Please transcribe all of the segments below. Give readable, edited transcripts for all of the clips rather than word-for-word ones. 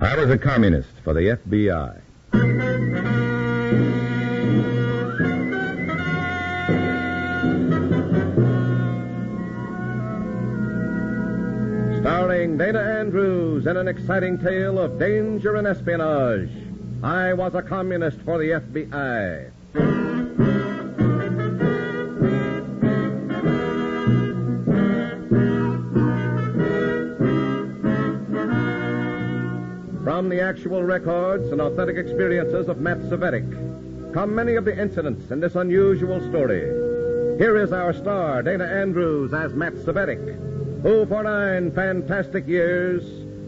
I was a communist for the FBI. Starring Dana Andrews in an exciting tale of danger and espionage. I was a communist for the FBI. From the actual records and authentic experiences of Matt Cvetic come many of the incidents in this unusual story. Here is our star, Dana Andrews, as Matt Cvetic, who for 9 fantastic years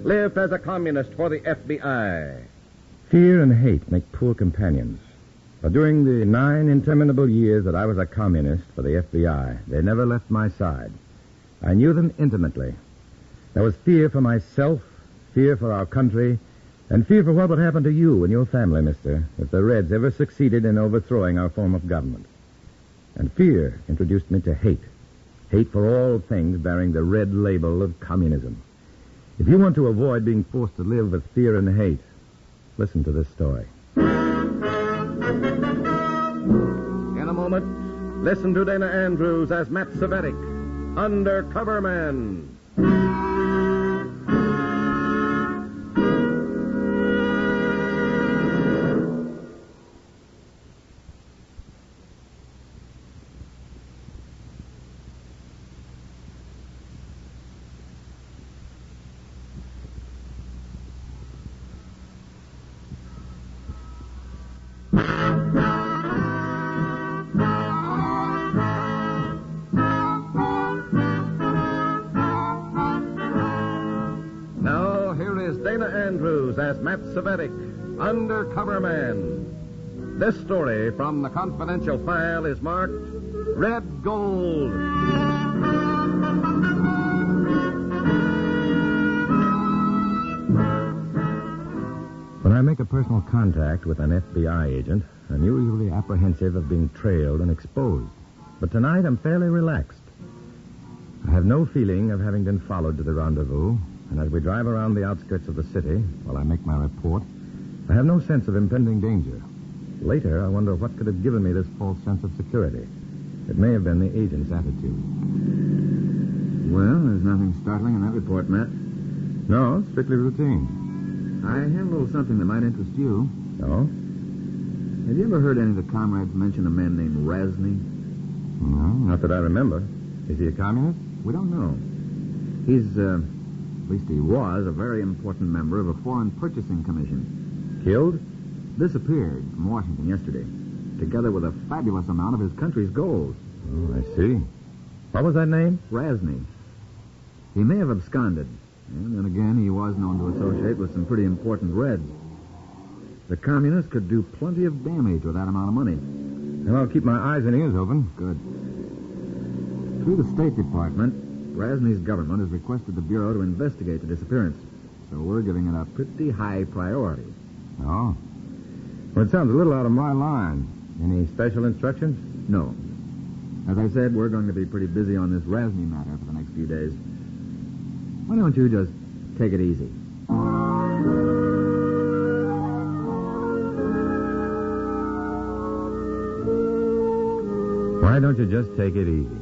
lived as a communist for the FBI. Fear and hate make poor companions. But during the 9 interminable years that I was a communist for the FBI, they never left my side. I knew them intimately. There was fear for myself, fear for our country, and fear for what would happen to you and your family, mister, if the Reds ever succeeded in overthrowing our form of government. And fear introduced me to hate. Hate for all things bearing the red label of communism. If you want to avoid being forced to live with fear and hate, listen to this story. In a moment, listen to Dana Andrews as Matt Cvetic, Undercover Man. As Matt Cvetic, Undercover Man. This story from the confidential file is marked Red Gold. When I make a personal contact with an FBI agent, I'm usually apprehensive of being trailed and exposed. But tonight I'm fairly relaxed. I have no feeling of having been followed to the rendezvous. And as we drive around the outskirts of the city, while I make my report, I have no sense of impending danger. Later, I wonder what could have given me this false sense of security. It may have been the agent's attitude. Well, there's nothing startling in that report, Matt. No, it's strictly routine. I have a little something that might interest you. No? Have you ever heard any of the comrades mention a man named Razny? No, not that I remember. Is he a communist? We don't know. He's, at least he was, a very important member of a foreign purchasing commission. Killed? Disappeared from Washington yesterday, together with a fabulous amount of his country's gold. Oh, I see. What was that name? Razny. He may have absconded. And then again, he was known to associate with some pretty important Reds. The communists could do plenty of damage with that amount of money. Well, I'll keep my eyes and ears open. Good. Through the State Department, Razny's government has requested the Bureau to investigate the disappearance. So we're giving it a pretty high priority. Oh? Well, it sounds a little out of my line. Any special instructions? No. As I said, we're going to be pretty busy on this Razny matter for the next few days. Why don't you just take it easy? Why don't you just take it easy?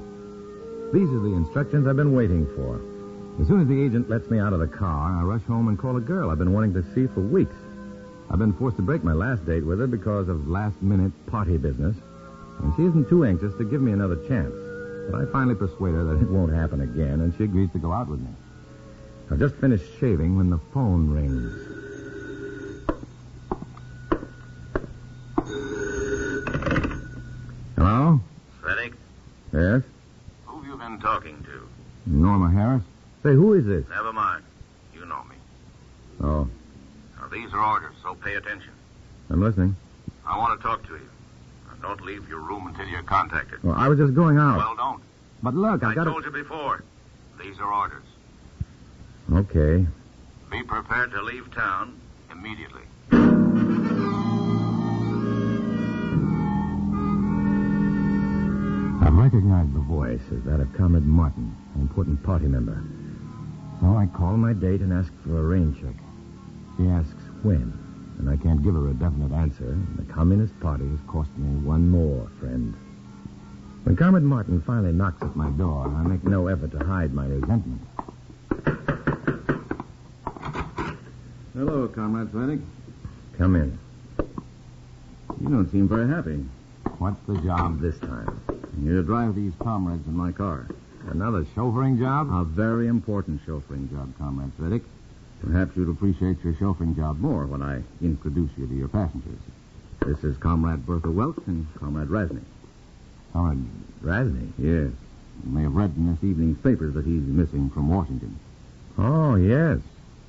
These are the instructions I've been waiting for. As soon as the agent lets me out of the car, I rush home and call a girl I've been wanting to see for weeks. I've been forced to break my last date with her because of last-minute party business, and she isn't too anxious to give me another chance. But I finally persuade her that it won't happen again, and she agrees to go out with me. I've just finished shaving when the phone rings. Hello? Cvetic? Yes? Who have you been talking to? Norma Harris? Say, who is this? Never mind. You know me. Oh, Now, these are orders, so pay attention. I'm listening. I want to talk to you. Now, don't leave your room until you're contacted. Well, I was just going out. Well, don't. But look, I I've got told you before. These are orders. Okay. Be prepared to leave town immediately. I recognized the voice as that of Comrade Martin, an important party member. So I called my date and asked for a rain check. She asks when, and I can't give her a definite answer. The Communist Party has cost me one more friend. When Comrade Martin finally knocks at my door, I make no effort to hide my resentment. Hello, Comrade Svennick. Come in. You don't seem very happy. What's the job this time? You're to drive these comrades in my car. Another chauffeuring job? A very important chauffeuring job, Comrade Svennick. Perhaps you'd appreciate your chauffeuring job more when I introduce you to your passengers. This is Comrade Bertha Welch and Comrade Rasney. Comrade Rasney? Yes. You may have read in this evening's papers that he's missing from Washington. Oh, yes.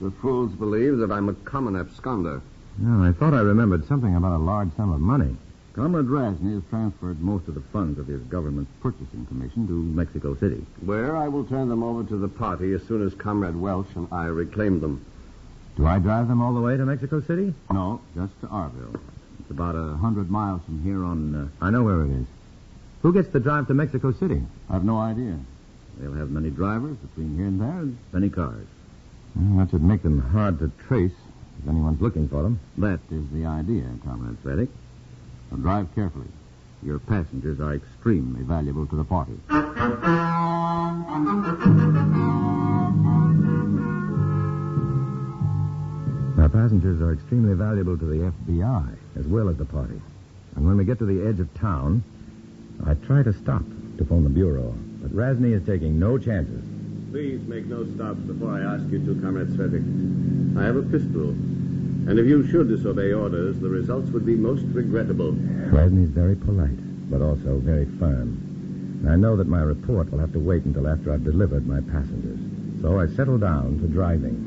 The fools believe that I'm a common absconder. No, I thought I remembered something about a large sum of money. Comrade Rasney has transferred most of the funds of his government purchasing commission to Mexico City. Where I will turn them over to the party as soon as Comrade Welch and I reclaim them. Do I drive them all the way to Mexico City? No, just to Arville. It's about 100 miles from here on... I know where it is. Who gets the drive to Mexico City? I've no idea. They'll have many drivers between here and there and many cars. Well, that should make them hard to trace if anyone's looking for them. That is the idea, Comrade Svennick. Now drive carefully. Your passengers are extremely valuable to the party. Our passengers are extremely valuable to the FBI as well as the party. And when we get to the edge of town, I try to stop to phone the bureau, but Rasney is taking no chances. Please make no stops before I ask you to, Comrade Svennick. I have a pistol, and if you should disobey orders, the results would be most regrettable. Rasney's very polite, but also very firm. And I know that my report will have to wait until after I've delivered my passengers. So I settle down to driving.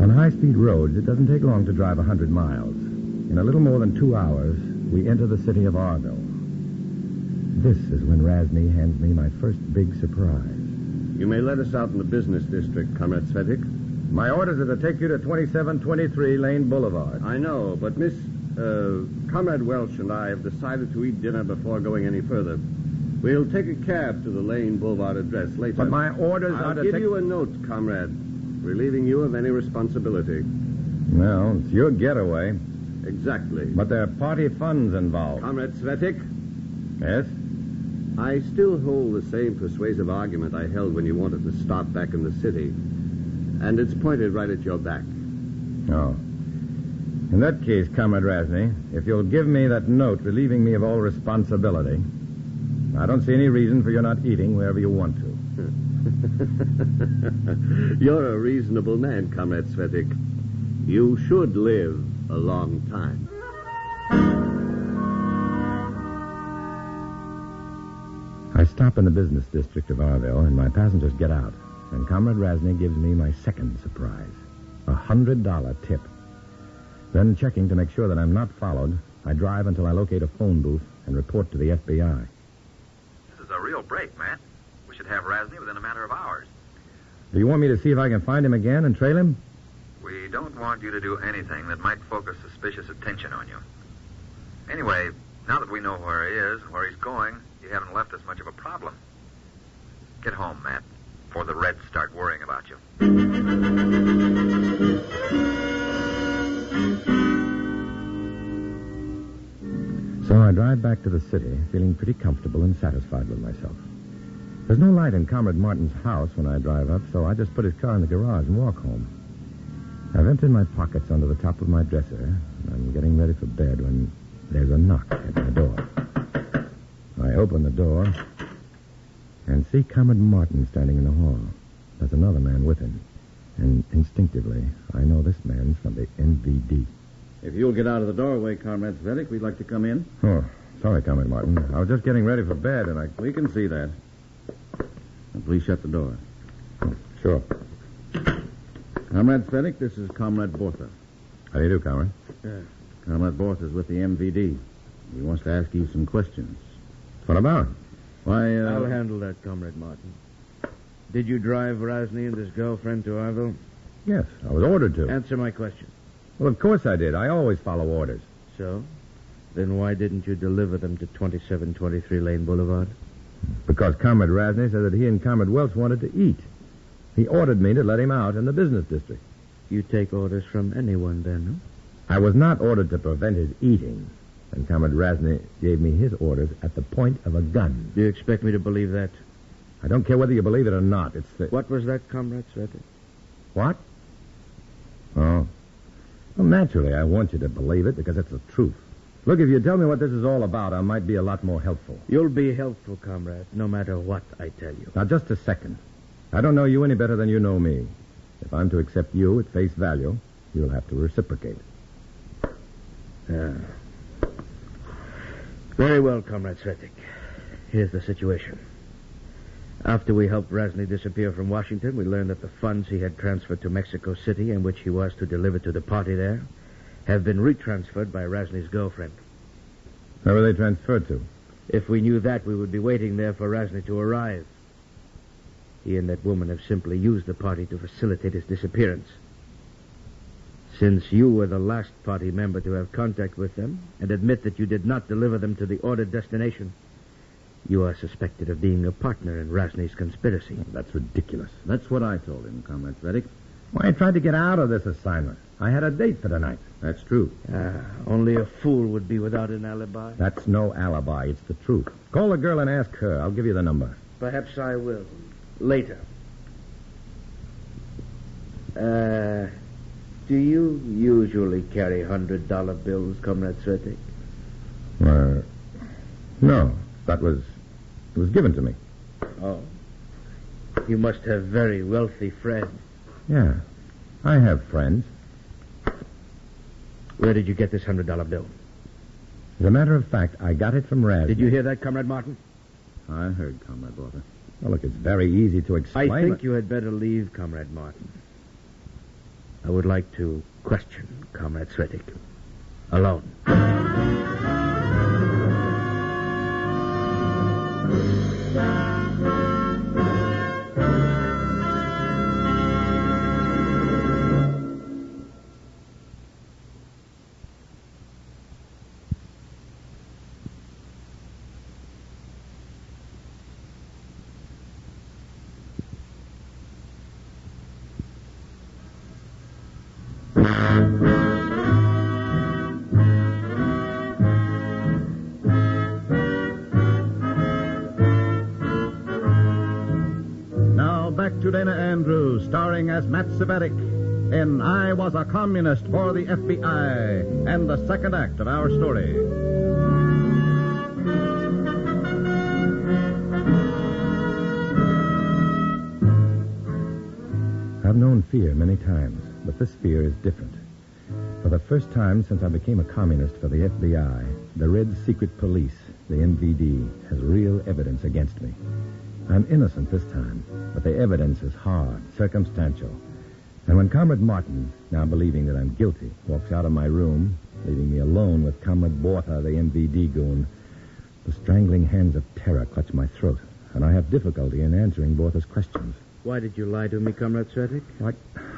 On high-speed roads, it doesn't take long to drive 100 miles. In a little more than 2 hours, we enter the city of Arville. This is when Rasney hands me my first big surprise. You may let us out in the business district, Comrade Svennick. My orders are to take you to 2723 Lane Boulevard. I know, but Comrade Welch and I have decided to eat dinner before going any further. We'll take a cab to the Lane Boulevard address later. But my orders are to I'll give you a note, comrade, relieving you of any responsibility. Well, it's your getaway. Exactly. But there are party funds involved. Comrade Svennick? Yes? I still hold the same persuasive argument I held when you wanted to stop back in the city. And it's pointed right at your back. Oh. In that case, Comrade Rasney, if you'll give me that note relieving me of all responsibility, I don't see any reason for your not eating wherever you want to. You're a reasonable man, Comrade Svennick. You should live a long time. I stop in the business district of Arville, and my passengers get out. And Comrade Rasney gives me my second surprise, $100 tip. Then, checking to make sure that I'm not followed, I drive until I locate a phone booth and report to the FBI. This is a real break, Matt. We should have Rasney within a matter of hours. Do you want me to see if I can find him again and trail him? We don't want you to do anything that might focus suspicious attention on you. Anyway, now that we know where he is and where he's going, you haven't left us much of a problem. Get home, Matt, before the Reds start worrying about you. So I drive back to the city, feeling pretty comfortable and satisfied with myself. There's no light in Comrade Martin's house when I drive up, so I just put his car in the garage and walk home. I've emptied my pockets under the top of my dresser, and I'm getting ready for bed when there's a knock at my door. I open the door and see Comrade Martin standing in the hall. There's another man with him, and instinctively, I know this man's from the NVD. If you'll get out of the doorway, Comrade Svennick, we'd like to come in. Oh, sorry, Comrade Martin. I was just getting ready for bed, and We can see that. Now, please shut the door. Sure. Comrade Svennick, this is Comrade Bortha. How do you do, Comrade? Comrade Bortha's with the MVD. He wants to ask you some questions. What about? Why, I'll handle that, Comrade Martin. Did you drive Rasney and his girlfriend to Arville? Yes, I was ordered to. Answer my question. Well, of course I did. I always follow orders. So? Then why didn't you deliver them to 2723 Lane Boulevard? Because Comrade Rasney said that he and Comrade Welch wanted to eat. He ordered me to let him out in the business district. You take orders from anyone, then, no? I was not ordered to prevent his eating, and Comrade Razny gave me his orders at the point of a gun. Do you expect me to believe that? I don't care whether you believe it or not. It's the... What was that, Comrade Svetic? What? Oh. Well, naturally, I want you to believe it because it's the truth. Look, if you tell me what this is all about, I might be a lot more helpful. You'll be helpful, Comrade, no matter what I tell you. Now, just a second. I don't know you any better than you know me. If I'm to accept you at face value, you'll have to reciprocate. Very well, Comrade Svetic. Here's the situation. After we helped Razny disappear from Washington, we learned that the funds he had transferred to Mexico City and which he was to deliver to the party there have been retransferred by Razny's girlfriend. Where were they transferred to? If we knew that, we would be waiting there for Razny to arrive. He and that woman have simply used the party to facilitate his disappearance. Since you were the last party member to have contact with them and admit that you did not deliver them to the ordered destination, you are suspected of being a partner in Razny's conspiracy. That's ridiculous. That's what I told him, Comrade Svetic. Why, I tried to get out of this assignment. I had a date for tonight. That's true. Only a fool would be without an alibi. That's no alibi. It's the truth. Call the girl and ask her. I'll give you the number. Perhaps I will. Later. Do you usually carry $100 bills, Comrade Svetic? No. It was given to me. Oh. You must have very wealthy friends. Yeah. I have friends. Where did you get this $100 bill? As a matter of fact, I got it from Raz. Did you hear that, Comrade Martin? I heard, Comrade Walter. Well, look, it's very easy to explain. I think you had better leave, Comrade Martin. I would like to question Comrade Svetic. Alone. Now back to Dana Andrews, starring as Matt Cvetic in I Was a Communist for the FBI, and the second act of our story. I've known fear many times, but this fear is different. For the first time since I became a communist for the FBI, the Red Secret Police, the MVD, has real evidence against me. I'm innocent this time, but the evidence is hard, circumstantial. And when Comrade Martin, now believing that I'm guilty, walks out of my room, leaving me alone with Comrade Borta, the MVD goon, the strangling hands of terror clutch my throat, and I have difficulty in answering Borta's questions. Why did you lie to me, Comrade Svetic?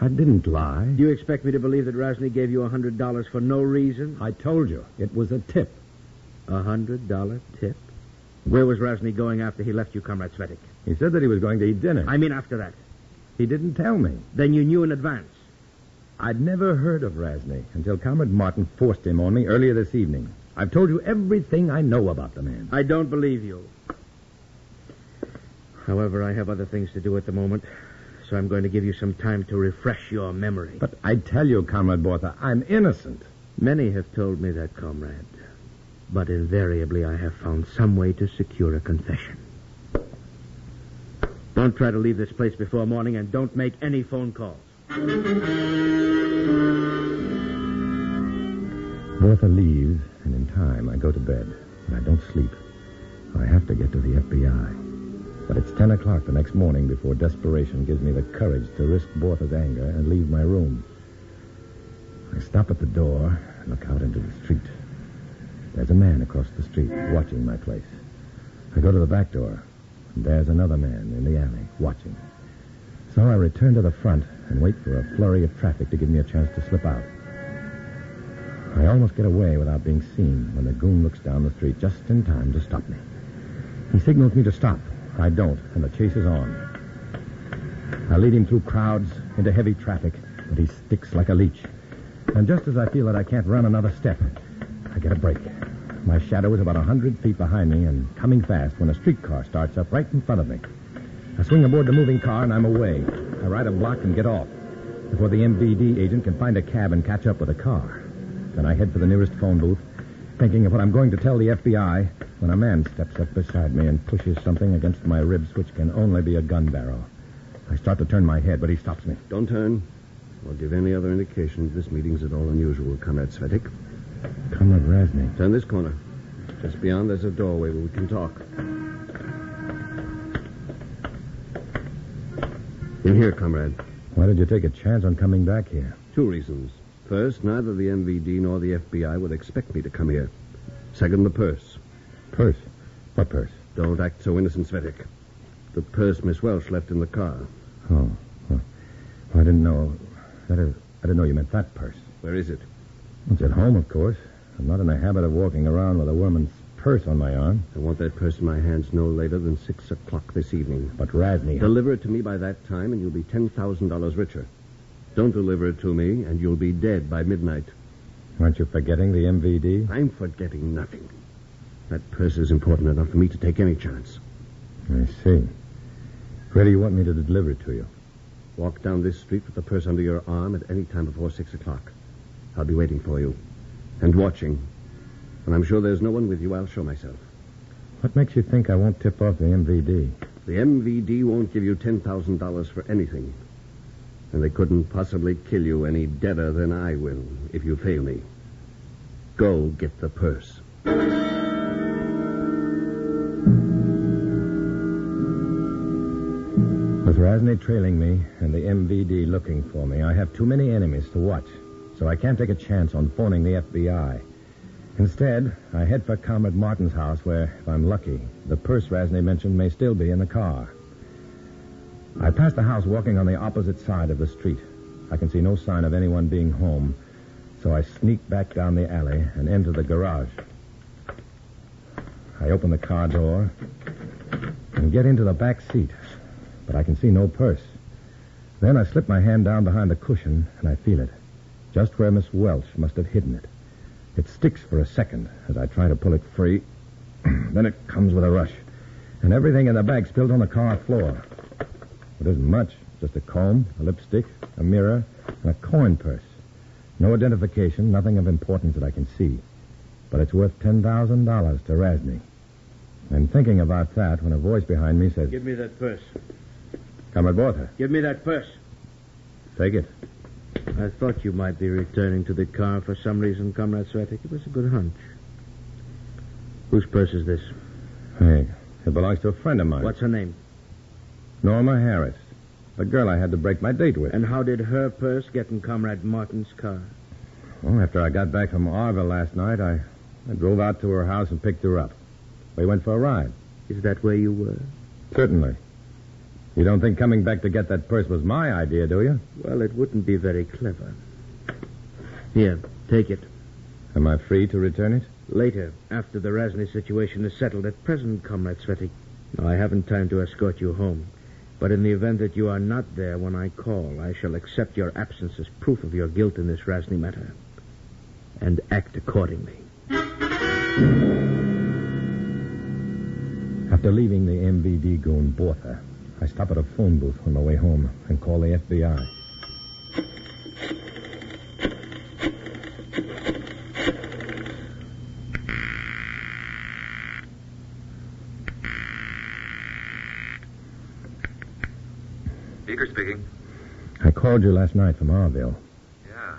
I didn't lie. Do you expect me to believe that Razny gave you $100 for no reason? I told you. It was a tip. $100 tip? Where was Razny going after he left you, Comrade Svetic? He said that he was going to eat dinner. I mean after that. He didn't tell me. Then you knew in advance. I'd never heard of Razny until Comrade Martin forced him on me earlier this evening. I've told you everything I know about the man. I don't believe you. However, I have other things to do at the moment, so I'm going to give you some time to refresh your memory. But I tell you, Comrade Borta, I'm innocent. Many have told me that, Comrade. But invariably I have found some way to secure a confession. Don't try to leave this place before morning, and don't make any phone calls. Borta leaves, and in time I go to bed, and I don't sleep. I have to get to the FBI. But it's 10 o'clock the next morning before desperation gives me the courage to risk Borta's anger and leave my room. I stop at the door and look out into the street. There's a man across the street watching my place. I go to the back door, and there's another man in the alley watching. So I return to the front and wait for a flurry of traffic to give me a chance to slip out. I almost get away without being seen when the goon looks down the street just in time to stop me. He signals me to stop. I don't, and the chase is on. I lead him through crowds, into heavy traffic, but he sticks like a leech. And just as I feel that I can't run another step, I get a break. My shadow is about 100 feet behind me and coming fast when a streetcar starts up right in front of me. I swing aboard the moving car and I'm away. I ride a block and get off before the MVD agent can find a cab and catch up with a car. Then I head for the nearest phone booth, thinking of what I'm going to tell the FBI, when a man steps up beside me and pushes something against my ribs which can only be a gun barrel. I start to turn my head, but he stops me. Don't turn or give any other indication this meeting's at all unusual, Comrade Svetic. Comrade Razny. Turn this corner. Just beyond, there's a doorway where we can talk. In here, comrade. Why did you take a chance on coming back here? 2 reasons. First, neither the MVD nor the FBI would expect me to come here. Second, the purse. Purse? What purse? Don't act so innocent, Svetic. The purse Miss Welch left in the car. Oh. Well, I didn't know. I didn't know you meant that purse. Where is it? It's at home, of course. I'm not in the habit of walking around with a woman's purse on my arm. I want that purse in my hands no later than 6 o'clock this evening. But Razny... Deliver it to me by that time, and you'll be $10,000 richer. Don't deliver it to me, and you'll be dead by midnight. Aren't you forgetting the MVD? I'm forgetting nothing. That purse is important enough for me to take any chance. I see. Where do you want me to deliver it to you? Walk down this street with the purse under your arm at any time before 6 o'clock. I'll be waiting for you. And watching. When I'm sure there's no one with you, I'll show myself. What makes you think I won't tip off the MVD? The MVD won't give you $10,000 for anything. And they couldn't possibly kill you any deader than I will if you fail me. Go get the purse. With Razny trailing me and the MVD looking for me, I have too many enemies to watch, so I can't take a chance on phoning the FBI. Instead, I head for Comrade Martin's house where, if I'm lucky, the purse Razny mentioned may still be in the car. I pass the house walking on the opposite side of the street. I can see no sign of anyone being home, so I sneak back down the alley and enter the garage. I open the car door and get into the back seat, but I can see no purse. Then I slip my hand down behind the cushion and I feel it, just where Miss Welch must have hidden it. It sticks for a second as I try to pull it free. Then it comes with a rush, and everything in the bag spilled on the car floor. It isn't much, just a comb, a lipstick, a mirror, and a coin purse. No identification, nothing of importance that I can see. But it's worth $10,000 to Razny. I'm thinking about that when a voice behind me says... Give me that purse. Comrade Bortha. Give me that purse. Take it. I thought you might be returning to the car for some reason, Comrade Svetic. It was a good hunch. Whose purse is this? Hey, it belongs to a friend of mine. What's her name? Norma Harris. The girl I had to break my date with. And how did her purse get in Comrade Martin's car? Well, after I got back from Arville last night, I drove out to her house and picked her up. We went for a ride. Is that where you were? Certainly. You don't think coming back to get that purse was my idea, do you? Well, it wouldn't be very clever. Here, take it. Am I free to return it? Later, after the Razny situation is settled. At present, Comrade Svetic, I haven't time to escort you home. But in the event that you are not there when I call, I shall accept your absence as proof of your guilt in this Razny matter. And act accordingly. After leaving the MVD goon Bortha, I stop at a phone booth on my way home and call the FBI. Beaker speaking. I called you last night from Arville. Yeah.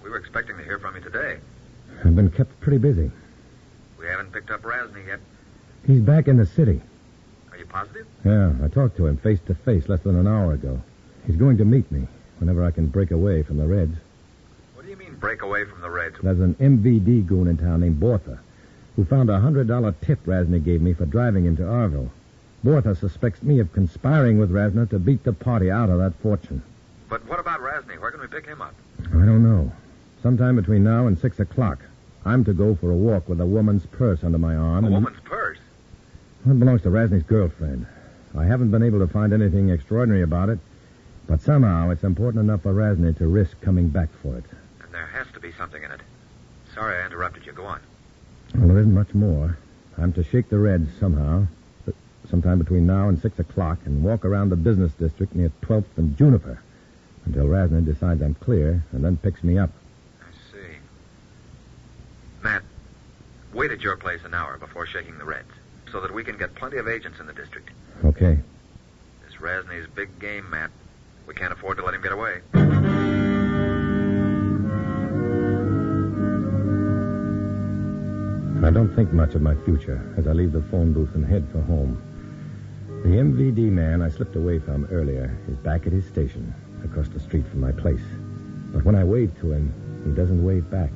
We were expecting to hear from you today. I've been kept pretty busy. We haven't picked up Razny yet. He's back in the city. Are you positive? Yeah, I talked to him face to face less than an hour ago. He's going to meet me whenever I can break away from the Reds. What do you mean break away from the Reds? There's an MVD goon in town named Bortha who found a $100 tip Razny gave me for driving him to Arville. Bortha suspects me of conspiring with Razny to beat the party out of that fortune. But what about Razny? Where can we pick him up? I don't know. Sometime between now and 6 o'clock. I'm to go for a walk with a woman's purse under my arm. A woman's purse? It belongs to Razny's girlfriend. I haven't been able to find anything extraordinary about it, But somehow it's important enough for Razny to risk coming back for it. And there has to be something in it. Sorry I interrupted you. Go on. Well, there isn't much more. I'm to shake the Reds somehow, sometime between now and 6 o'clock, and walk around the business district near 12th and Juniper until Razny decides I'm clear and then picks me up. I see. Matt, wait at your place an hour before shaking the Reds so that we can get plenty of agents in the district. Okay. This Razny's big game, Matt. We can't afford to let him get away. I don't think much of my future as I leave the phone booth and head for home. The MVD man I slipped away from earlier is back at his station across the street from my place. But when I wave to him, he doesn't wave back.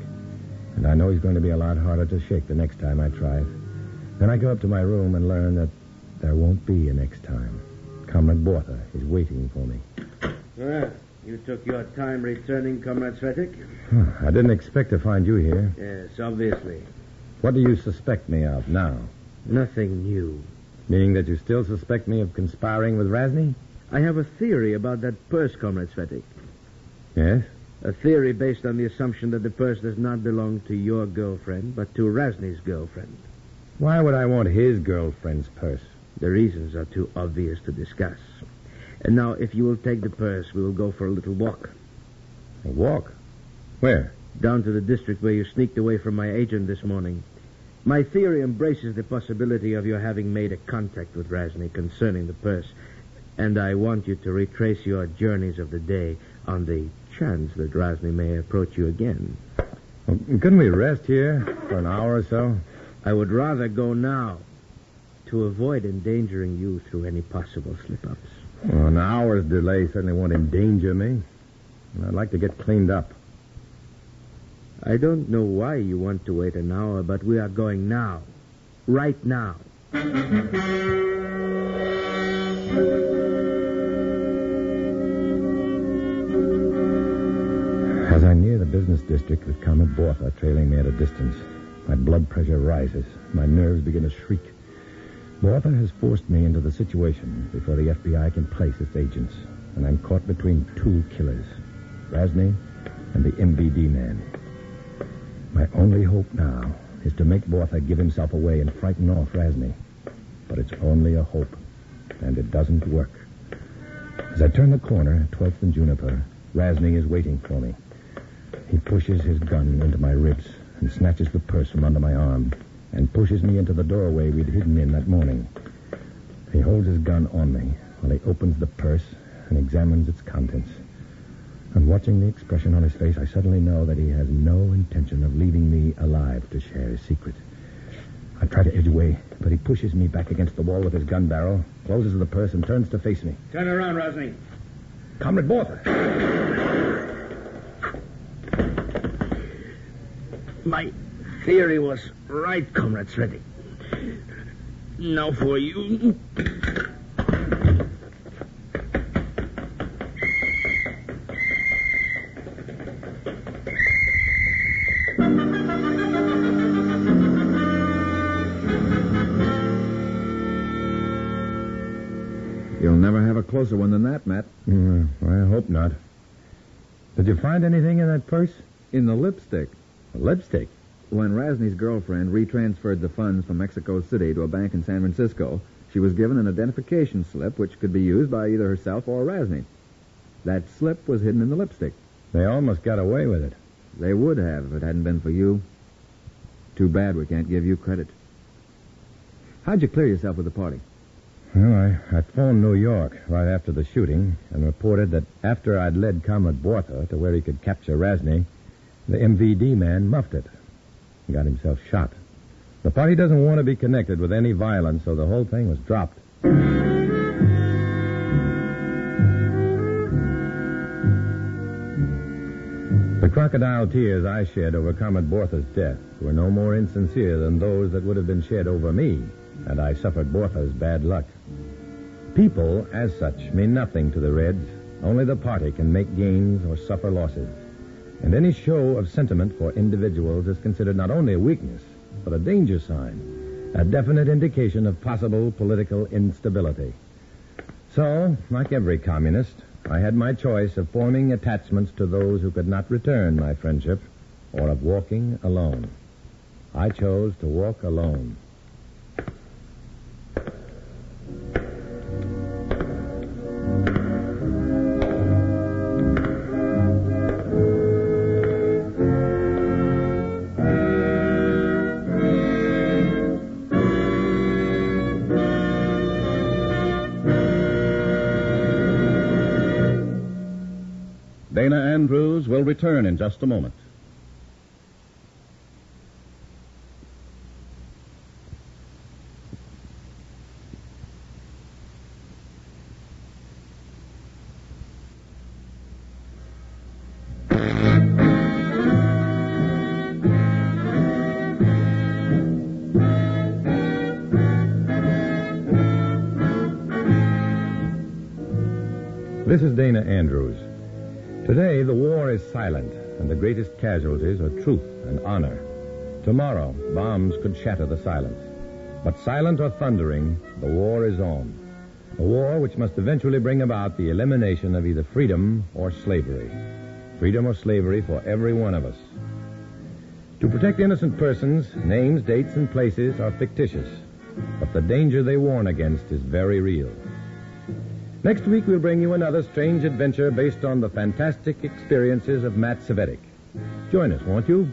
And I know he's going to be a lot harder to shake the next time I try it. Then I go up to my room and learn that there won't be a next time. Comrade Bortha is waiting for me. Well, you took your time returning, Comrade Svetic. I didn't expect to find you here. Yes, obviously. What do you suspect me of now? Nothing new. Meaning that you still suspect me of conspiring with Razny? I have a theory about that purse, Comrade Svetic. Yes? A theory based on the assumption that the purse does not belong to your girlfriend, but to Razny's girlfriend. Why would I want his girlfriend's purse? The reasons are too obvious to discuss. And now, if you will take the purse, we will go for a little walk. A walk? Where? Down to the district where you sneaked away from my agent this morning. My theory embraces the possibility of your having made a contact with Razny concerning the purse. And I want you to retrace your journeys of the day on the chance that Razny may approach you again. Well, couldn't we rest here for an hour or so? I would rather go now to avoid endangering you through any possible slip-ups. Well, an hour's delay certainly won't endanger me. And I'd like to get cleaned up. I don't know why you want to wait an hour, but we are going now. Right now. As I near the business district with Comrade Bortha trailing me at a distance, my blood pressure rises. My nerves begin to shriek. Bortha has forced me into the situation before the FBI can place its agents, and I'm caught between two killers, Razny and the MVD man. My only hope now is to make Bortha give himself away and frighten off Razny. But it's only a hope, and it doesn't work. As I turn the corner at 12th and Juniper, Razny is waiting for me. He pushes his gun into my ribs and snatches the purse from under my arm and pushes me into the doorway we'd hidden in that morning. He holds his gun on me while he opens the purse and examines its contents. And watching the expression on his face, I suddenly know that he has no intention of leaving me alive to share his secret. I try to edge away, but he pushes me back against the wall with his gun barrel, closes the purse, and turns to face me. Turn around, Razny. Comrade Bortha! My theory was right, Comrade Svetic. Now for you. You'll never have a closer one than that, Matt. I hope not. Did you find anything in that purse? In the lipstick. Lipstick? When Razny's girlfriend retransferred the funds from Mexico City to a bank in San Francisco, she was given an identification slip which could be used by either herself or Razny. That slip was hidden in the lipstick. They almost got away with it. They would have if it hadn't been for you. Too bad we can't give you credit. How'd you clear yourself with the party? Well, I phoned New York right after the shooting and reported that after I'd led Comrade Bortha to where he could capture Razny, the MVD man muffed it. He got himself shot. The party doesn't want to be connected with any violence, so the whole thing was dropped. The crocodile tears I shed over Comrade Bortha's death were no more insincere than those that would have been shed over me had I suffered Bortha's bad luck. People, as such, mean nothing to the Reds. Only the party can make gains or suffer losses. And any show of sentiment for individuals is considered not only a weakness, but a danger sign, a definite indication of possible political instability. So, like every communist, I had my choice of forming attachments to those who could not return my friendship or of walking alone. I chose to walk alone. Dana Andrews will return in just a moment. This is Dana Andrews. Today, the war is silent, and the greatest casualties are truth and honor. Tomorrow, bombs could shatter the silence. But silent or thundering, the war is on. A war which must eventually bring about the elimination of either freedom or slavery. Freedom or slavery for every one of us. To protect innocent persons, names, dates, and places are fictitious. But the danger they warn against is very real. Next week, we'll bring you another strange adventure based on the fantastic experiences of Matt Cvetic. Join us, won't you?